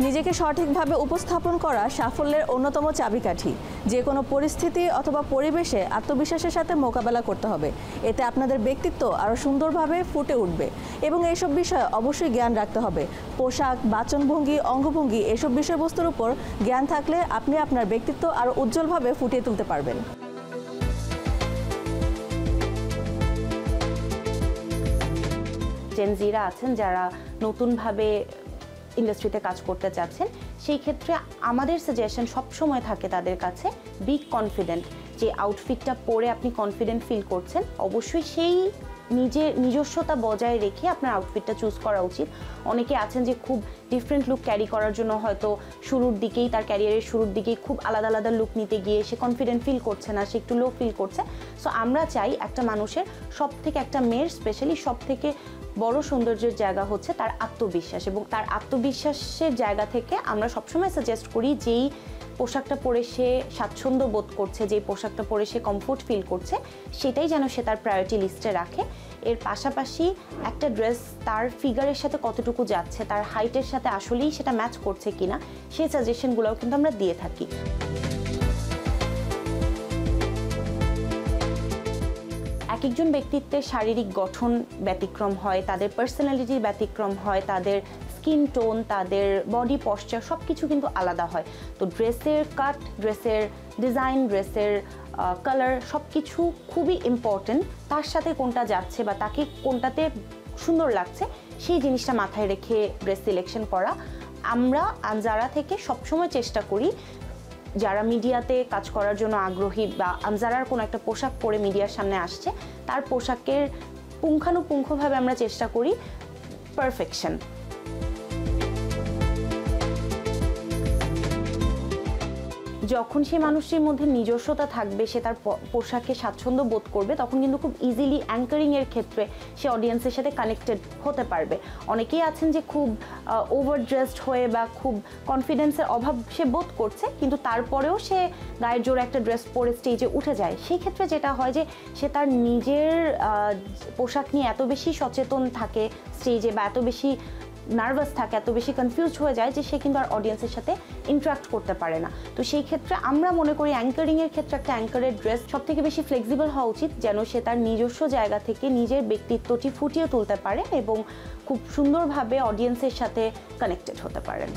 নিজেকে সঠিকভাবে উপস্থাপন করা সাফল্যের অন্যতম চাবিকাঠি। যে কোনো পরিস্থিতি অথবা পরিবেশে আত্মবিশ্বাসের সাথে মোকাবেলা করতে হবে। এতে আপনাদের ব্যক্তিত্ব আরও সুন্দরভাবে ফুটে উঠবে এবং এইসব বিষয়ে অবশ্যই জ্ঞান রাখতে হবে। পোশাক, বাচনভঙ্গি, অঙ্গভঙ্গি এসব বিষয়বস্তুর উপর জ্ঞান থাকলে আপনি আপনার ব্যক্তিত্ব আরও উজ্জ্বলভাবে ফুটিয়ে তুলতে পারবেন। জেনজিরা আছেন যারা নতুনভাবে ইন্ডাস্ট্রিতে কাজ করতে চাচ্ছেন, সেই ক্ষেত্রে আমাদের সাজেশন সবসময় থাকে তাদের কাছে বি কনফিডেন্ট। যে আউটফিটটা পরে আপনি কনফিডেন্ট ফিল করছেন, অবশ্যই সেই নিজস্বতা বজায় রেখে আপনার আউটফিটটা চুজ করা উচিত। অনেকে আছেন যে খুব ডিফারেন্ট লুক ক্যারি করার জন্য হয়তো শুরুর দিকেই, তার ক্যারিয়ারের শুরুর দিকেই খুব আলাদা আলাদা লুক নিতে গিয়ে সে কনফিডেন্ট ফিল করছে না, সে একটু লো ফিল করছে। সো আমরা চাই একটা মানুষের একটা মেয়ের স্পেশালি সব থেকে বড় সৌন্দর্যের জায়গা হচ্ছে তার আত্মবিশ্বাস, এবং তার আত্মবিশ্বাসের জায়গা থেকে আমরা সবসময় সাজেস্ট করি যেই পোশাকটা পরে সে স্বাচ্ছন্দ্য বোধ করছে, যেই পোশাকটা পরে সে কমফোর্ট ফিল করছে, সেটাই যেন সে তার প্রায়োরিটি লিস্টে রাখে। এর পাশাপাশি একটা ড্রেস তার ফিগারের সাথে কতটুকু যাচ্ছে, তার হাইটের সাথে আসলেই সেটা ম্যাচ করছে কিনা, সেই সাজেশনগুলোও কিন্তু আমরা দিয়ে থাকি। এক একজন ব্যক্তিত্বের শারীরিক গঠন ব্যতিক্রম হয়, তাদের পার্সোনালিটির ব্যতিক্রম হয়, তাদের স্কিন টোন, তাদের বডি পশ্চার সব কিছু কিন্তু আলাদা হয়। তো ড্রেসের কাট, ড্রেসের ডিজাইন, ড্রেসের কালার সব কিছু খুবই ইম্পর্টেন্ট। তার সাথে কোনটা যাচ্ছে বা তাকে কোনটাতে সুন্দর লাগছে সেই জিনিসটা মাথায় রেখে ড্রেস সিলেকশন করা। আমরা আনজারা থেকে সবসময় চেষ্টা করি যারা মিডিয়াতে কাজ করার জন্য আগ্রহী বা আনজারার কোনো একটা পোশাক পরে মিডিয়ার সামনে আসছে, তার পোশাকের পুঙ্খানুপুঙ্খভাবে আমরা চেষ্টা করি পারফেকশন। যখন সেই মানুষটির মধ্যে নিজস্বতা থাকবে, সে তার পোশাকে স্বাচ্ছন্দ্য বোধ করবে, তখন কিন্তু খুব ইজিলি অ্যাঙ্কারিংয়ের ক্ষেত্রে সে অডিয়েন্সের সাথে কানেক্টেড হতে পারবে। অনেকেই আছেন যে খুব ওভার ড্রেসড হয়ে বা খুব কনফিডেন্সের অভাব সে বোধ করছে, কিন্তু তারপরেও সে গায়ের জোরে একটা ড্রেস পরে স্টেজে উঠে যায়। সেই ক্ষেত্রে যেটা হয় যে সে তার নিজের পোশাক নিয়ে এত বেশি সচেতন থাকে স্টেজে, বা এত বেশি নার্ভাস থাকে, এত বেশি কনফিউজ হয়ে যায় যে সে কিন্তু আর অডিয়েন্সের সাথে ইন্টারাক্ট করতে পারে না। তো সেই ক্ষেত্রে আমরা মনে করি অ্যাঙ্কারিংয়ের ক্ষেত্রে একটা অ্যাঙ্কারের ড্রেস সব থেকে বেশি ফ্লেক্সিবল হওয়া উচিত, যেন সে তার নিজস্ব জায়গা থেকে নিজের ব্যক্তিত্বটি ফুটিয়ে তুলতে পারে এবং খুব সুন্দরভাবে অডিয়েন্সের সাথে কানেক্টেড হতে পারেন।